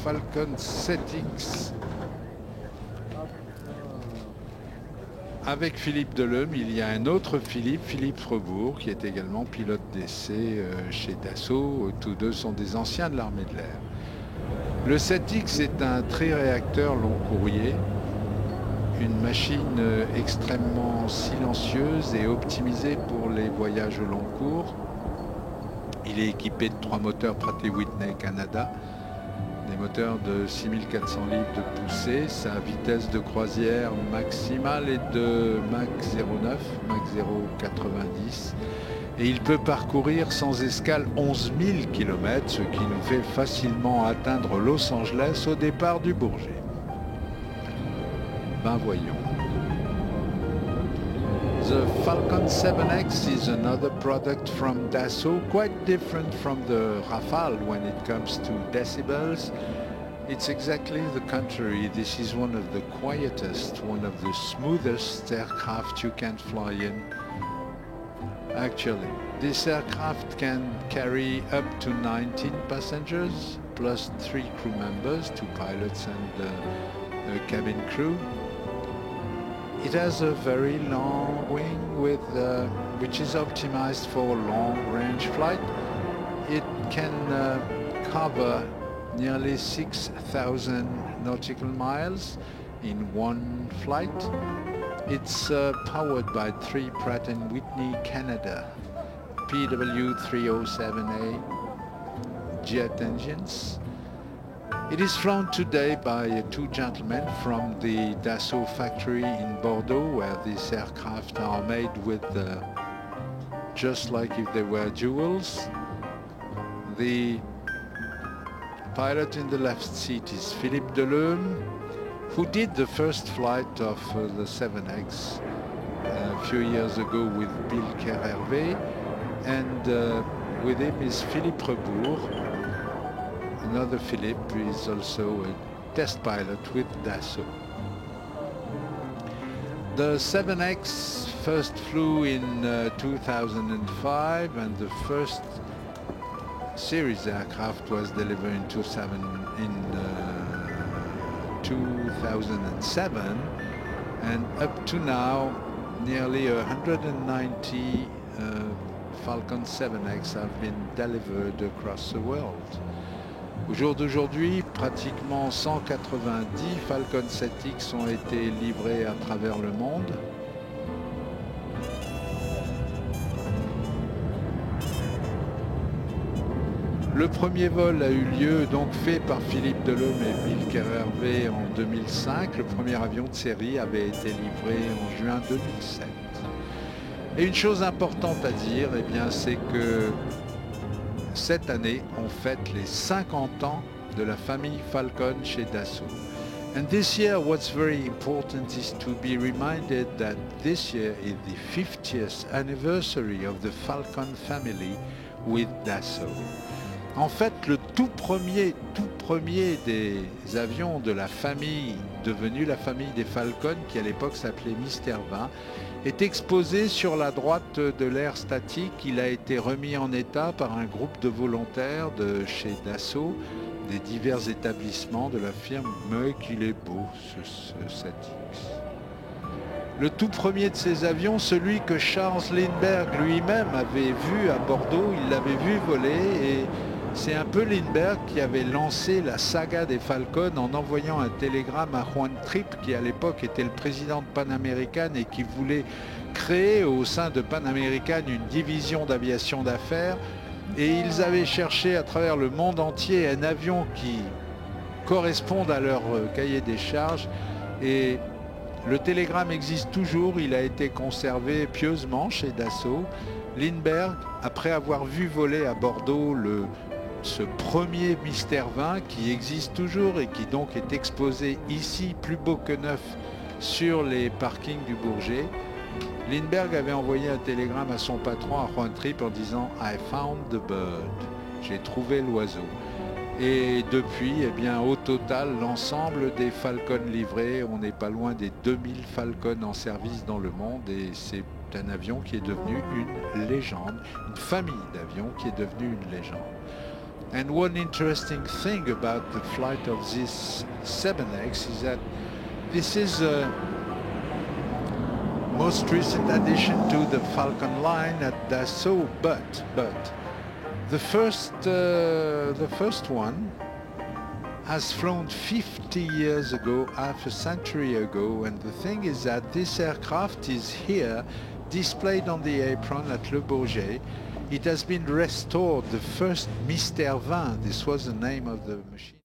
Falcon 7X avec Philippe Delhomme. Il y a un autre Philippe Rebourg, qui est également pilote d'essai chez Dassault. Tous deux sont des anciens de l'armée de l'air. Le 7X est un triréacteur long courrier, une machine extrêmement silencieuse et optimisée pour les voyages au long cours. Il est équipé de 3 moteurs Pratt & Whitney Canada, des moteurs de 6400 livres de poussée. Sa vitesse de croisière maximale est de Mach 0,9, Mach 0,90. Et il peut parcourir sans escale 11 000 km, ce qui nous fait facilement atteindre Los Angeles au départ du Bourget. Ben voyons. The Falcon 7X is another product from Dassault, quite different from the Rafale when it comes to decibels. It's exactly the contrary. This is one of the quietest, one of the smoothest aircraft you can fly in. Actually, this aircraft can carry up to 19 passengers, plus 3 crew members, 2 pilots and a cabin crew. It has a very long wing which is optimized for long-range flight. It can cover nearly 6,000 nautical miles in one flight. It's powered by 3 Pratt & Whitney Canada PW307A jet engines. It is flown today by 2 gentlemen from the Dassault factory in Bordeaux, where these aircraft are made with just like if they were jewels. The pilot in the left seat is Philippe Delhomme, who did the first flight of the 7X a few years ago with Bill Kerr-Hervé, and with him is Philippe Rebourg. Another Philippe is also a test pilot with Dassault. The 7X first flew in 2005, and the first series aircraft was delivered in 2007, and up to now nearly 190 Falcon 7X have been delivered across the world. Au jour d'aujourd'hui, pratiquement 190 Falcon 7X ont été livrés à travers le monde. Le premier vol a eu lieu, donc fait par Philippe Delhomme et Bill Kerr-Hervé en 2005. Le premier avion de série avait été livré en juin 2007. Et une chose importante à dire, eh bien, c'est que cette année, on fête les 50 ans de la famille Falcon chez Dassault. And this year, what's very important is to be reminded that this year is the 50th anniversary of the Falcon family with Dassault. En fait, le tout premier des avions de la famille, devenue la famille des Falcon, qui à l'époque s'appelait Mystère 20, est exposé sur la droite de l'aire statique. Il a été remis en état par un groupe de volontaires de chez Dassault, des divers établissements de la firme. Mais qu'il est beau ce 7X. Le tout premier de ces avions, celui que Charles Lindbergh lui-même avait vu à Bordeaux, il l'avait vu voler, et c'est un peu Lindbergh qui avait lancé la saga des Falcon en envoyant un télégramme à Juan Trippe, qui à l'époque était le président de Pan American et qui voulait créer au sein de Pan American une division d'aviation d'affaires. Et ils avaient cherché à travers le monde entier un avion qui corresponde à leur cahier des charges. Et le télégramme existe toujours, il a été conservé pieusement chez Dassault. Lindbergh, après avoir vu voler à Bordeaux ce premier Mystère 20 qui existe toujours et qui donc est exposé ici, plus beau que neuf, sur les parkings du Bourget, Lindbergh avait envoyé un télégramme à son patron, à Juan Trippe, en disant « I found the bird », j'ai trouvé l'oiseau. Et depuis, eh bien, au total, l'ensemble des Falcon livrés, on n'est pas loin des 2000 Falcon en service dans le monde, et c'est un avion qui est devenu une légende, une famille d'avions qui est devenue une légende. And one interesting thing about the flight of this 7X is that this is a most recent addition to the Falcon line at Dassault, but the first one has flown 50 years ago, half a century ago, and the thing is that this aircraft is here displayed on the apron at Le Bourget. It has been restored, the first Mystère 20, this was the name of the machine.